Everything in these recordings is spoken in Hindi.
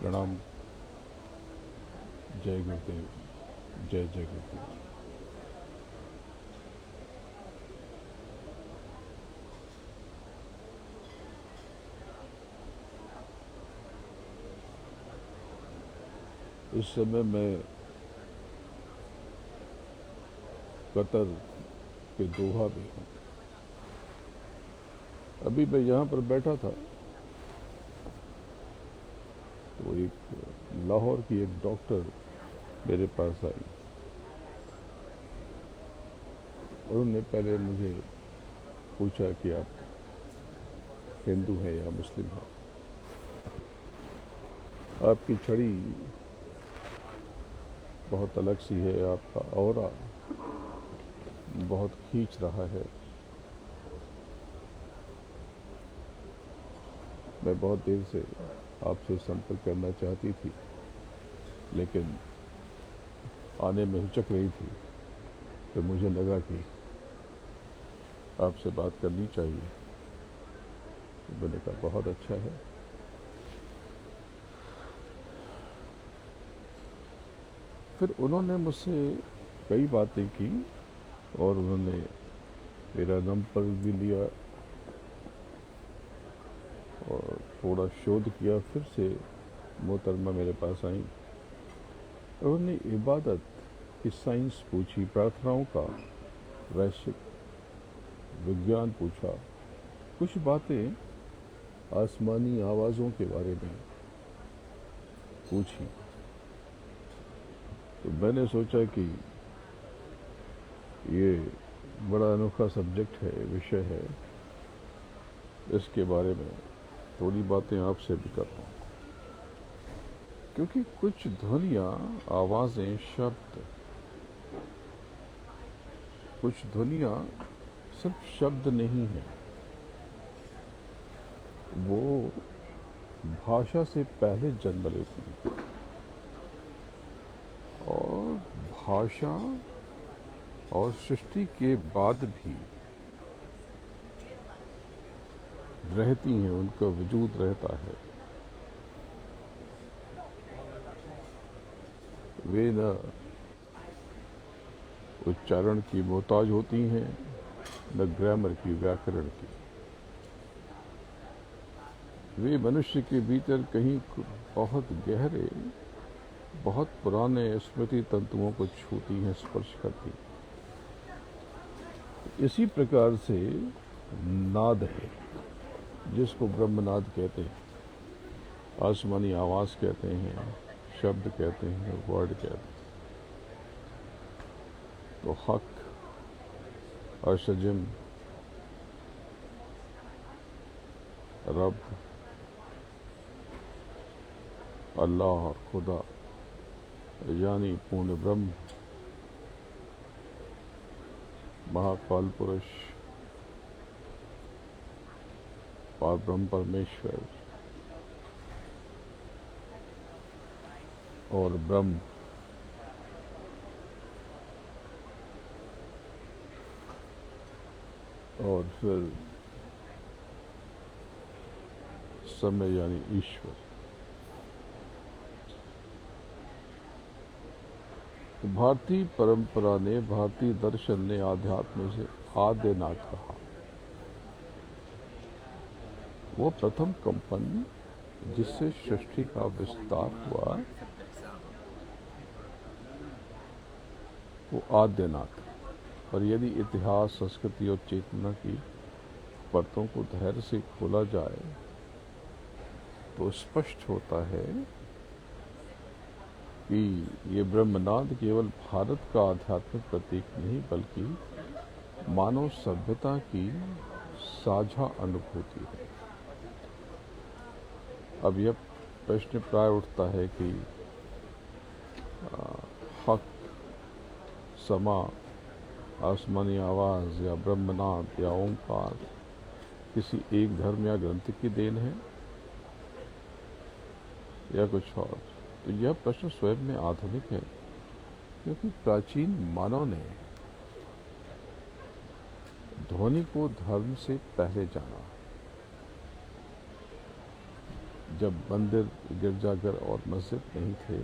प्रणाम। जय गुरुदेव। जय जय गुरुदेव। इस समय मैं कतर के दोहा में हूँ। अभी मैं यहाँ पर बैठा था तो एक लाहौर की एक डॉक्टर मेरे पास आई। उन्होंने पहले मुझे पूछा कि आप हिंदू हैं या मुस्लिम हैं। आपकी छड़ी बहुत अलग सी है, आपका ऑरा बहुत खींच रहा है। मैं बहुत देर से आपसे संपर्क करना चाहती थी, लेकिन आने में हिचक रही थी। तो मुझे लगा कि आपसे बात करनी चाहिए। तो मैंने कहा बहुत अच्छा है। फिर उन्होंने मुझसे कई बातें की और उन्होंने मेरा नंबर भी लिया और थोड़ा शोध किया। फिर से मोहतरमा मेरे पास आई। उन्होंने इबादत की साइंस पूछी, प्रार्थनाओं का वैश्विक विज्ञान पूछा, कुछ बातें आसमानी आवाज़ों के बारे में पूछी। तो मैंने सोचा कि ये बड़ा अनोखा सब्जेक्ट है, विषय है, इसके बारे में थोड़ी बातें आपसे भी कर पाऊँ। क्योंकि कुछ ध्वनियाँ, आवाज़ें, शब्द, कुछ ध्वनियाँ सिर्फ शब्द नहीं हैं, वो भाषा से पहले जन्म लेती हैं और भाषा और सृष्टि के बाद भी रहती हैं, उनका वजूद रहता है। वे न उच्चारण की मोहताज होती हैं, न ग्रामर की, व्याकरण की। वे मनुष्य के भीतर कहीं बहुत गहरे, बहुत पुराने स्मृति तंतुओं को छूती हैं, स्पर्श करती हैं। इसी प्रकार से नाद है, जिसको ब्रह्मनाद कहते हैं, आसमानी आवाज़ कहते हैं, शब्द कहते हैं, वर्ड कहते हैं। तो हक, अर्शजिम, रब, अल्लाह, खुदा यानी पूर्ण ब्रह्म, महाकाल पुरुष, परब्रह्म परमेश्वर और ब्रह्म और फिर समय यानी ईश्वर। तो भारतीय परंपरा ने, भारतीय दर्शन ने आध्यात्म से आदिनाथ कहा। वो प्रथम कंपन जिससे सृष्टि का विस्तार हुआ, वो आदिनाथ। और यदि इतिहास, संस्कृति और चेतना की परतों को धैर्य से खोला जाए तो स्पष्ट होता है कि ये ब्रह्मनाद केवल भारत का आध्यात्मिक प्रतीक नहीं, बल्कि मानव सभ्यता की साझा अनुभूति है। अब यह प्रश्न प्राय उठता है कि हक, समा, आसमानी आवाज़ या ब्रह्मनाद या ओंकार किसी एक धर्म या ग्रंथ की देन है या कुछ और। तो यह प्रश्न स्वयं में आधुनिक है, क्योंकि प्राचीन मानव ने ध्वनि को धर्म से पहले जाना। जब मंदिर, गिरजाघर और मस्जिद नहीं थे,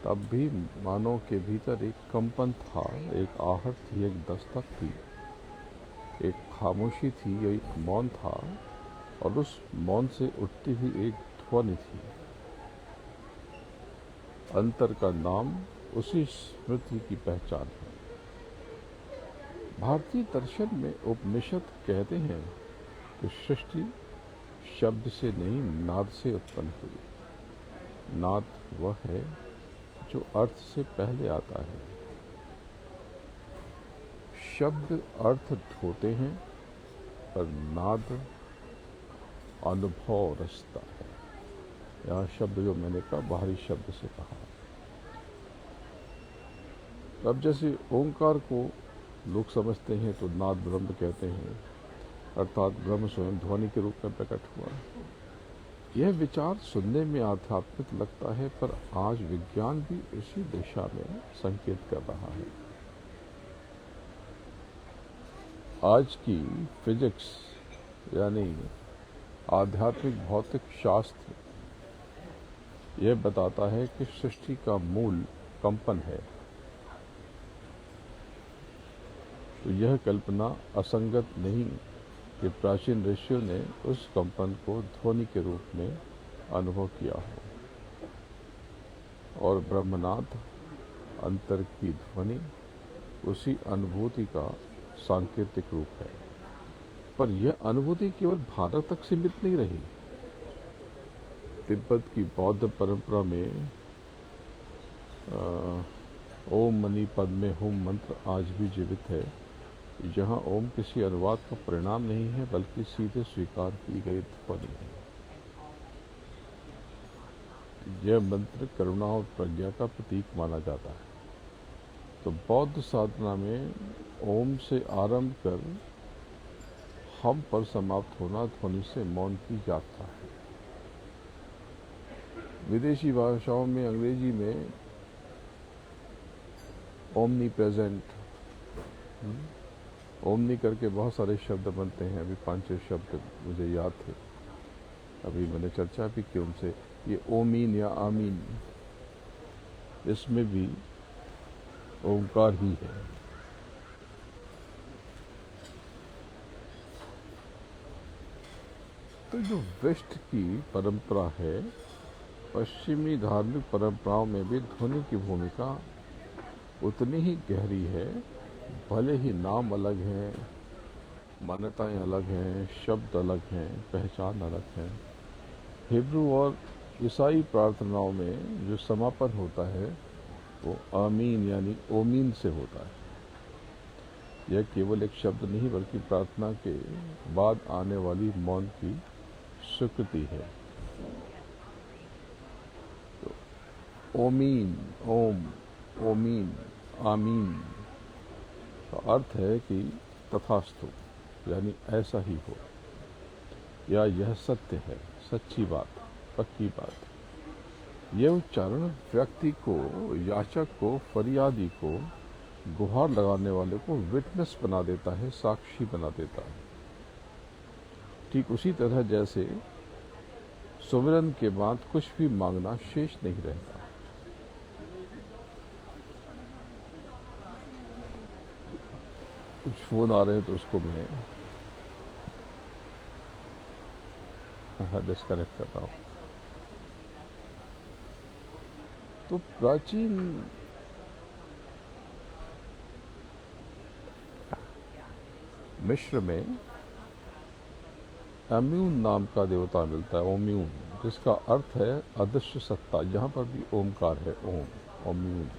तब भी मानव के भीतर एक कंपन था, एक आहट थी, एक दस्तक थी, एक खामोशी थी, एक मौन था, और उस मौन से उठती हुई एक ध्वनि थी। अंतर का नाम उसी स्मृति की पहचान है। भारतीय दर्शन में उपनिषद कहते हैं कि सृष्टि शब्द से नहीं, नाद से उत्पन्न हुई। नाद वह है जो अर्थ से पहले आता है। शब्द अर्थ ढोते हैं, पर नाद अनुभव रचता है। यहाँ शब्द जो मैंने कहा, बाहरी शब्द से कहा। अब जैसे ओंकार को लोग समझते हैं तो नाद ब्रह्म कहते हैं, अर्थात ब्रह्म स्वयं ध्वनि के रूप में प्रकट हुआ। यह विचार सुनने में आध्यात्मिक लगता है, पर आज विज्ञान भी उसी दिशा में संकेत कर रहा है। आज की फिजिक्स यानी आध्यात्मिक भौतिक शास्त्र यह बताता है कि सृष्टि का मूल कंपन है। तो यह कल्पना असंगत नहीं कि प्राचीन ऋषियों ने उस कंपन को ध्वनि के रूप में अनुभव किया हो, और ब्रह्मनाद अंतर की ध्वनि उसी अनुभूति का सांकेतिक रूप है। पर यह अनुभूति केवल भारत तक सीमित नहीं रही। तिब्बत की बौद्ध परंपरा में ओम मणि पद्मे हुम मंत्र आज भी जीवित है। यहाँ ओम किसी अनुवाद का परिणाम नहीं है, बल्कि सीधे स्वीकार की गई ध्वनि है। यह मंत्र करुणा और प्रज्ञा का प्रतीक माना जाता है। तो बौद्ध साधना में ओम से आरंभ कर हम पर समाप्त होना ध्वनि से मौन की यात्रा है। विदेशी भाषाओं में, अंग्रेजी में ओमनी प्रेजेंट, ओमनी करके बहुत सारे शब्द बनते हैं। अभी 5-6 शब्द मुझे याद थे, अभी मैंने चर्चा भी की उनसे। ये ओमीन या आमीन, इसमें भी ओंकार ही है। तो जो वेस्ट की परंपरा है, पश्चिमी धार्मिक परंपराओं में भी ध्वनि की भूमिका उतनी ही गहरी है। भले ही नाम अलग हैं, मान्यताएं अलग हैं, शब्द अलग हैं, पहचान अलग है। हिब्रू और ईसाई प्रार्थनाओं में जो समापन होता है वो आमीन यानी ओमीन से होता है। यह केवल एक शब्द नहीं, बल्कि प्रार्थना के बाद आने वाली मौन की स्वीकृति है। तो ओमीन, ओम, ओमीन, आमीन का अर्थ है कि तथास्तु यानी ऐसा ही हो, या यह सत्य है, सच्ची बात, पक्की बात। यह उच्चारण व्यक्ति को, याचक को, फरियादी को, गुहार लगाने वाले को विटनेस बना देता है, साक्षी बना देता है। ठीक उसी तरह जैसे सुमिरन के बाद कुछ भी मांगना शेष नहीं रहता। कुछ फोन आ रहे हैं तो उसको मैं डिस्कनेक्ट कर रहा हूँ। तो प्राचीन मिस्र में अम्यून नाम का देवता मिलता है, ओम्यून, जिसका अर्थ है अदृश्य सत्ता। जहाँ पर भी ओमकार है, ओम, ओम्यून,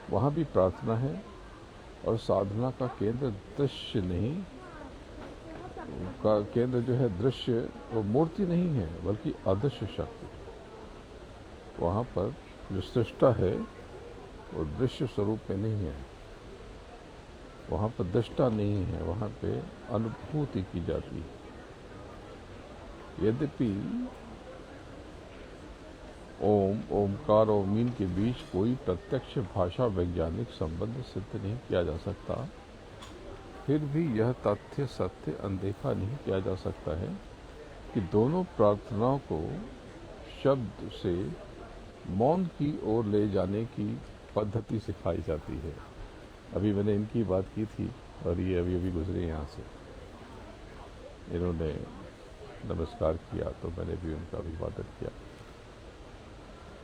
वहाँ भी प्रार्थना है। और साधना का केंद्र दृश्य नहीं, का केंद्र जो है दृश्य, वो मूर्ति नहीं है, बल्कि अदृश्य शक्ति। वहाँ पर जो सृष्टा है वो दृश्य स्वरूप में नहीं है, वहाँ पर दृष्टा नहीं है, वहाँ पे अनुभूति की जाती है। यद्यपि ओम, ओमकार और मीन के बीच कोई प्रत्यक्ष भाषा वैज्ञानिक संबंध सिद्ध नहीं किया जा सकता, फिर भी यह तथ्य सत्य अनदेखा नहीं किया जा सकता है कि दोनों प्रार्थनाओं को शब्द से मौन की ओर ले जाने की पद्धति सिखाई जाती है। अभी मैंने इनकी बात की थी और ये अभी अभी गुजरे यहाँ से, इन्होंने नमस्कार किया तो मैंने भी उनका अभिवादन किया।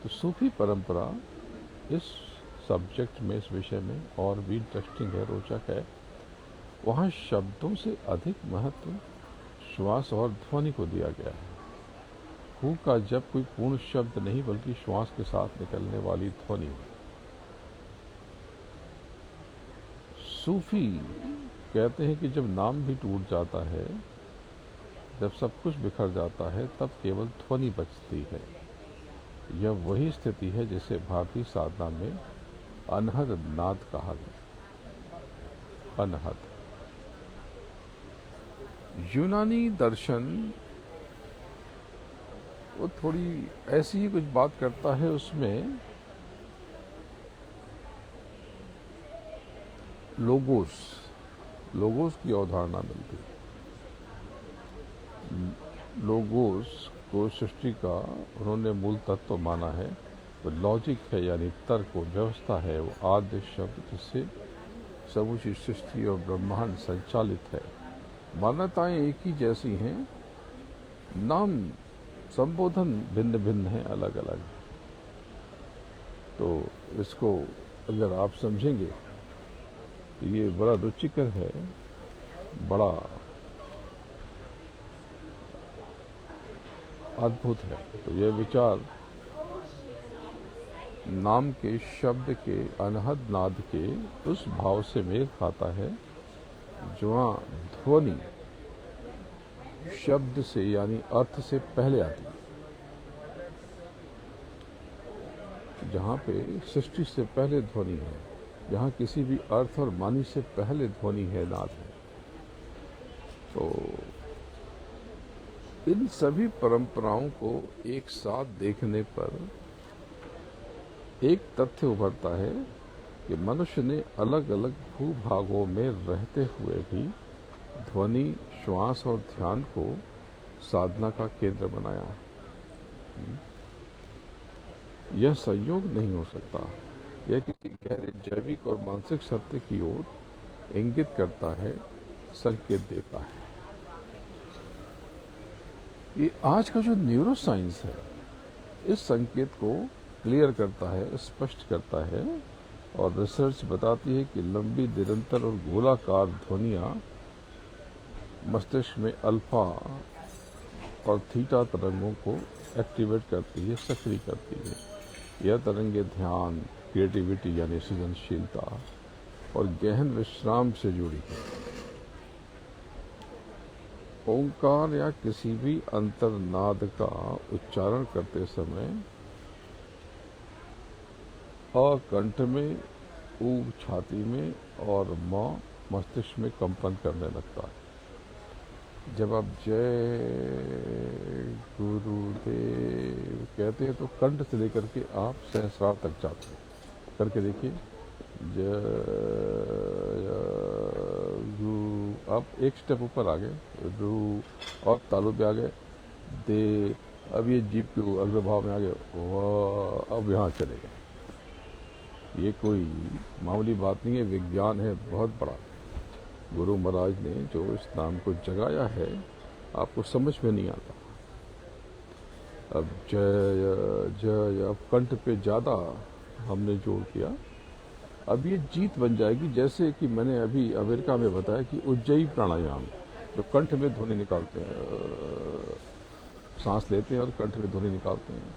तो सूफी परंपरा इस सब्जेक्ट में, इस विषय में और भी इंटरेस्टिंग है, रोचक है। वहाँ शब्दों से अधिक महत्व श्वास और ध्वनि को दिया गया है। हु का जब कोई पूर्ण शब्द नहीं बल्कि श्वास के साथ निकलने वाली ध्वनि। सूफी कहते हैं कि जब नाम भी टूट जाता है, जब सब कुछ बिखर जाता है, तब केवल ध्वनि बचती है। यह वही स्थिति है जिसे भारतीय साधना में अनहद नाद कहा गया। अनहद यूनानी दर्शन वो थोड़ी ऐसी ही कुछ बात करता है। उसमें लोगोस की अवधारणा मिलती है। लोगोस को सृष्टि का उन्होंने मूल तत्व माना है। तो लॉजिक है, यानी तर्क और व्यवस्था है, वो आद्य शब्द जिससे समूची सृष्टि और ब्रह्मांड संचालित है। मान्यताएं एक ही जैसी हैं, नाम संबोधन भिन्न भिन्न है, अलग अलग। तो इसको अगर आप समझेंगे तो ये बड़ा रुचिकर है, बड़ा अद्भुत है। तो यह विचार नाम के शब्द के अनहद नाद के उस भाव से मेल खाता है जहाँ ध्वनि शब्द से यानी अर्थ से पहले आती है। जहाँ पे सृष्टि से पहले ध्वनि है, जहाँ किसी भी अर्थ और मानी से पहले ध्वनि है, नाद है। तो इन सभी परंपराओं को एक साथ देखने पर एक तथ्य उभरता है कि मनुष्य ने अलग अलग भूभागों में रहते हुए भी ध्वनि, श्वास और ध्यान को साधना का केंद्र बनाया। यह संयोग नहीं हो सकता। यह किसी गहरे जैविक और मानसिक सत्य की ओर इंगित करता है, संकेत देता है। ये आज का जो न्यूरो साइंस है, इस संकेत को क्लियर करता है, स्पष्ट करता है। और रिसर्च बताती है कि लंबी, निरंतर और गोलाकार ध्वनियाँ मस्तिष्क में अल्फा और थीटा तरंगों को एक्टिवेट करती है, सक्रिय करती है। यह तरंगे ध्यान, क्रिएटिविटी यानी सृजनशीलता और गहन विश्राम से जुड़ी है। ओंकार या किसी भी अंतर्नाद का उच्चारण करते समय अ कंठ में, ऊ छाती में और म मस्तिष्क में कंपन करने लगता है। जब आप जय गुरुदेव कहते हैं तो कंठ से लेकर के आप सहस्रार तक जाते हैं। करके देखिए, जय गु, आप एक स्टेप ऊपर आ गए, रू, और तालु पे आ गए, दे, अब ये जीप के अग्रभाव में आ गए, वाह, अब यहाँ चले गए। ये कोई मामूली बात नहीं है, विज्ञान है बहुत बड़ा। गुरु महाराज ने जो इस नाम को जगाया है, आपको समझ में नहीं आता। अब जय जय, अब कंठ पे ज़्यादा हमने जोर किया। अब ये जीत बन जाएगी। जैसे कि मैंने अभी अमेरिका में बताया कि उज्जयी प्राणायाम, जो कंठ में ध्वनि निकालते हैं, सांस लेते हैं और कंठ में ध्वनि निकालते हैं।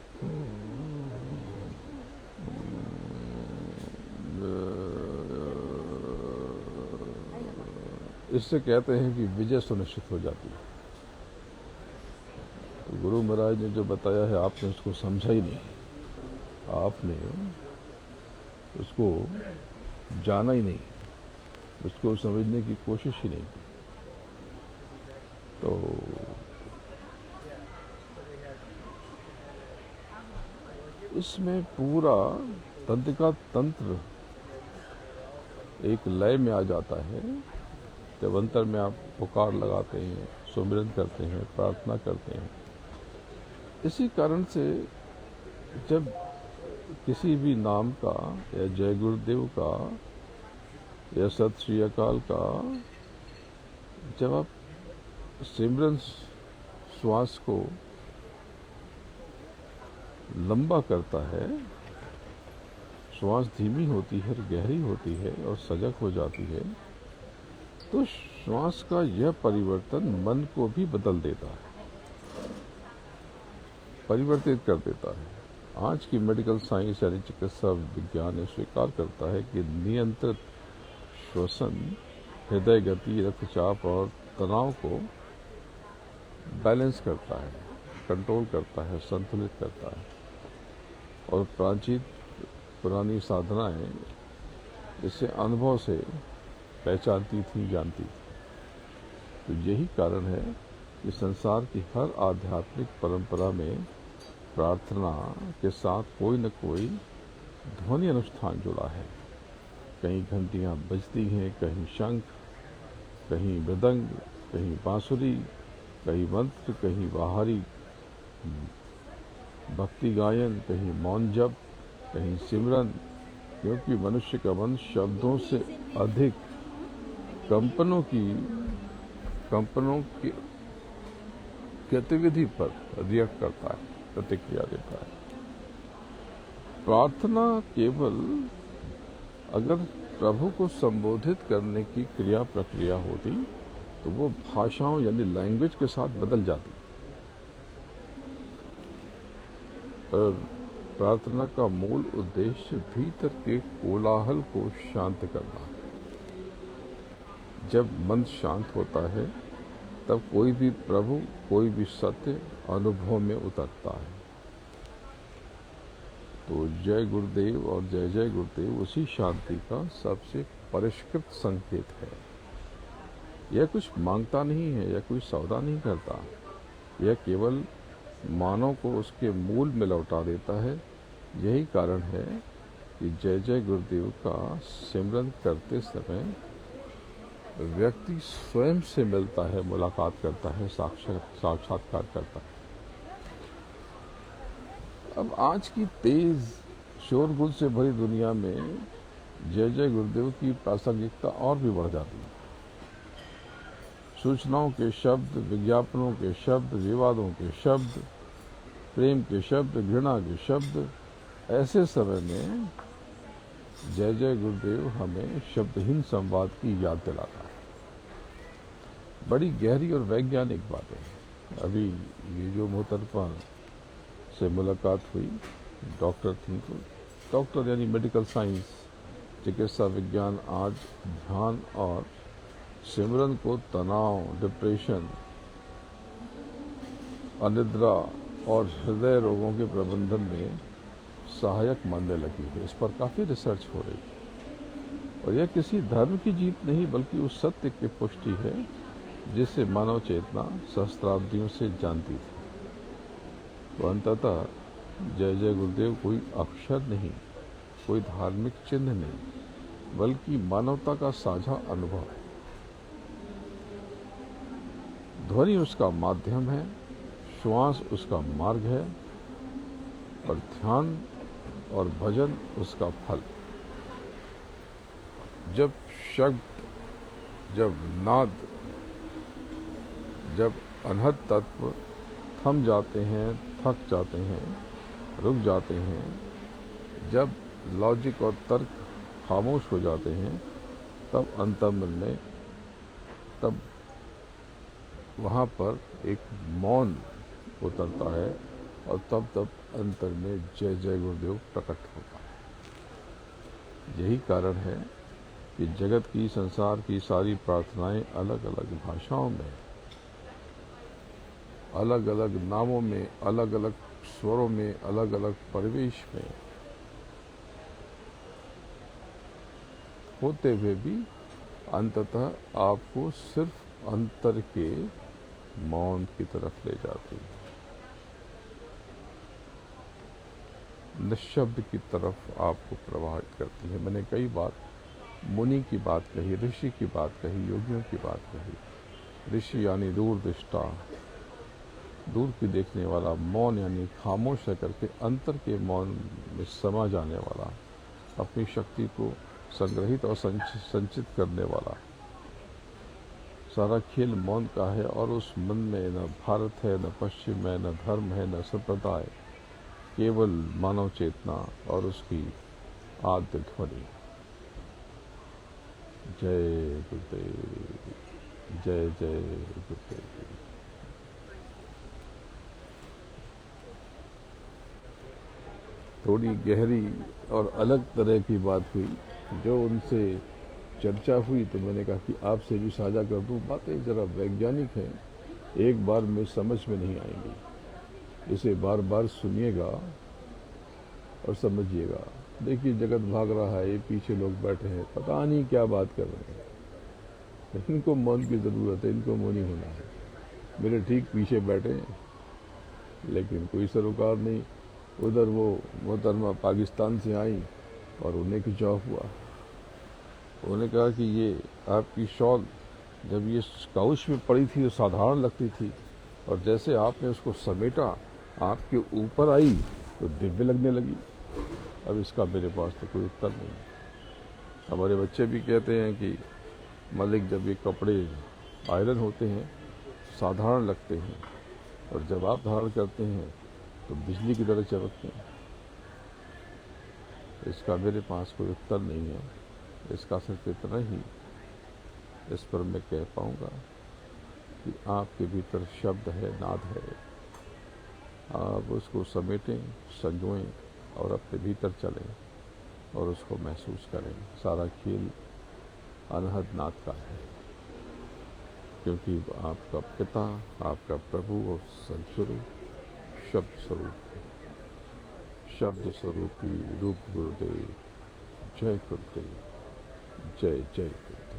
इससे कहते हैं कि विजय सुनिश्चित हो जाती है। तो गुरु महाराज ने जो बताया है, आपने उसको समझा ही नहीं, आपने उसको जाना ही नहीं, उसको समझने की कोशिश ही नहीं की। तो इसमें पूरा तंत्र का तंत्र एक लय में आ जाता है जब अंतर में आप पुकार लगाते हैं, सुमिरन करते हैं, प्रार्थना करते हैं। इसी कारण से जब किसी भी नाम का या जय गुरुदेव का या सत श्री अकाल का जब आप सिमरन श्वास को लंबा करता है, श्वास धीमी होती है, गहरी होती है और सजग हो जाती है, तो श्वास का यह परिवर्तन मन को भी बदल देता है, परिवर्तित कर देता है। आज की मेडिकल साइंस यानी चिकित्सा विज्ञान ये स्वीकार करता है कि नियंत्रित श्वसन हृदय गति, रक्तचाप और तनाव को बैलेंस करता है, कंट्रोल करता है, संतुलित करता है। और प्राचीन पुरानी साधनाएं इसे अनुभव से पहचानती थी, जानती थी। तो यही कारण है कि संसार की हर आध्यात्मिक परंपरा में प्रार्थना के साथ कोई न कोई ध्वनि अनुष्ठान जुड़ा है। कहीं घंटियां बजती हैं, कहीं शंख, कहीं मृदंग, कहीं बांसुरी, कहीं मंत्र, कहीं बाहरी भक्ति गायन, कहीं मौन जप, कहीं सिमरन, क्योंकि मनुष्य का मन शब्दों से अधिक कंपनों की गतिविधि पर रिएक्ट करता है, प्रतिक्रिया देता है। प्रार्थना केवल अगर प्रभु को संबोधित करने की क्रिया प्रक्रिया होती तो वो भाषाओं यानी लैंग्वेज के साथ बदल जाती। पर प्रार्थना का मूल उद्देश्य भीतर के कोलाहल को शांत करना है। जब मन शांत होता है तब कोई भी प्रभु, कोई भी सत्य अनुभव में उतरता है। तो जय गुरुदेव और जय जय गुरुदेव उसी शांति का सबसे परिष्कृत संकेत है। यह कुछ मांगता नहीं है, यह कोई सौदा नहीं करता, यह केवल मानव को उसके मूल में लौटा देता है। यही कारण है कि जय जय गुरुदेव का सिमरन करते समय व्यक्ति स्वयं से मिलता है, मुलाकात करता है, साक्षात्कार करता है। अब आज की तेज शोरगुल से भरी दुनिया में जय जय गुरुदेव की प्रासंगिकता और भी बढ़ जाती है। सूचनाओं के शब्द, विज्ञापनों के शब्द, विवादों के शब्द, प्रेम के शब्द, घृणा के शब्द, ऐसे समय में जय जय गुरुदेव हमें शब्दहीन संवाद की याद दिलाता है। बड़ी गहरी और वैज्ञानिक बातें। अभी ये जो मोहतरमा से मुलाकात हुई, डॉक्टर थी, तो डॉक्टर यानी मेडिकल साइंस, चिकित्सा विज्ञान आज ध्यान और सिमरन को तनाव, डिप्रेशन, अनिद्रा और हृदय रोगों के प्रबंधन में सहायक मानने लगी है। इस पर काफ़ी रिसर्च हो रही है और यह किसी धर्म की जीत नहीं बल्कि उस सत्य की पुष्टि है जिसे मानव चेतना सहस्त्राब्दियों से जानती थी। तो अंततः जय जय गुरुदेव कोई अक्षर नहीं, कोई धार्मिक चिन्ह नहीं, बल्कि मानवता का साझा अनुभव है। ध्वनि उसका माध्यम है, श्वास उसका मार्ग है और ध्यान और भजन उसका फल। जब शब्द, जब नाद, जब अनहद तत्व थम जाते हैं, थक जाते हैं, रुक जाते हैं, जब लॉजिक और तर्क खामोश हो जाते हैं, तब अंतर्मन में, तब वहाँ पर एक मौन उतरता है और तब अंतर में जय जय गुरुदेव प्रकट होता है। यही कारण है कि जगत की, संसार की सारी प्रार्थनाएं अलग अलग भाषाओं में, अलग अलग नामों में, अलग अलग स्वरों में, अलग अलग परिवेश में होते हुए भी अंततः आपको सिर्फ अंतर के मौन की तरफ ले जाती है, निशब्द की तरफ आपको प्रभावित करती है। मैंने कई बार मुनि की बात कही, ऋषि की बात कही, योगियों की बात कही। ऋषि यानी दूरदृष्टा, दूर की देखने वाला। मौन यानी खामोश है करके अंतर के मौन में समा जाने वाला, अपनी शक्ति को संग्रहित और संचित करने वाला। सारा खेल मौन का है और उस मन में न भारत है, न पश्चिम है, न धर्म है, न संप्रदाय, केवल मानव चेतना और उसकी आद्य ध्वनि। जय गुरुदेव, जय जय गुरुदेव। थोड़ी गहरी और अलग तरह की बात हुई, जो उनसे चर्चा हुई तो मैंने कहा कि आपसे भी साझा कर दूं। बातें ज़रा वैज्ञानिक हैं, एक बार में समझ में नहीं आएंगी, इसे बार बार सुनिएगा और समझिएगा। देखिए जगत भाग रहा है, ये पीछे लोग बैठे हैं, पता नहीं क्या बात कर रहे हैं। इनको मौन की ज़रूरत है, इनको मौनी होना है। मेरे ठीक पीछे बैठे हैं, लेकिन कोई सरोकार नहीं। उधर वो मोहतरमा पाकिस्तान से आई और उन्हें खिंचाव हुआ। उन्होंने कहा कि ये आपकी शॉल जब ये काउच में पड़ी थी तो साधारण लगती थी, और जैसे आपने उसको समेटा आपके ऊपर आई तो दिव्य लगने लगी। अब इसका मेरे पास तो कोई उत्तर नहीं। हमारे बच्चे भी कहते हैं कि मलिक जब ये कपड़े आयरन होते हैं साधारण लगते हैं, और जब आप धारण करते हैं तो बिजली की तरह चमकते हैं। इसका मेरे पास कोई उत्तर नहीं है। इसका सिर्फ इतना ही इस पर मैं कह पाऊंगा कि आपके भीतर शब्द है, नाद है। आप उसको समेटें, संजोएं और अपने भीतर चलें और उसको महसूस करें। सारा खेल अनहद नाद का है, क्योंकि आपका पिता, आपका प्रभु और सदस्वरूप शब्द स्वरूप है। शब्द स्वरूपी रूप गुरुदेव। जय गुरुदेव, जय जय गुरुदेव।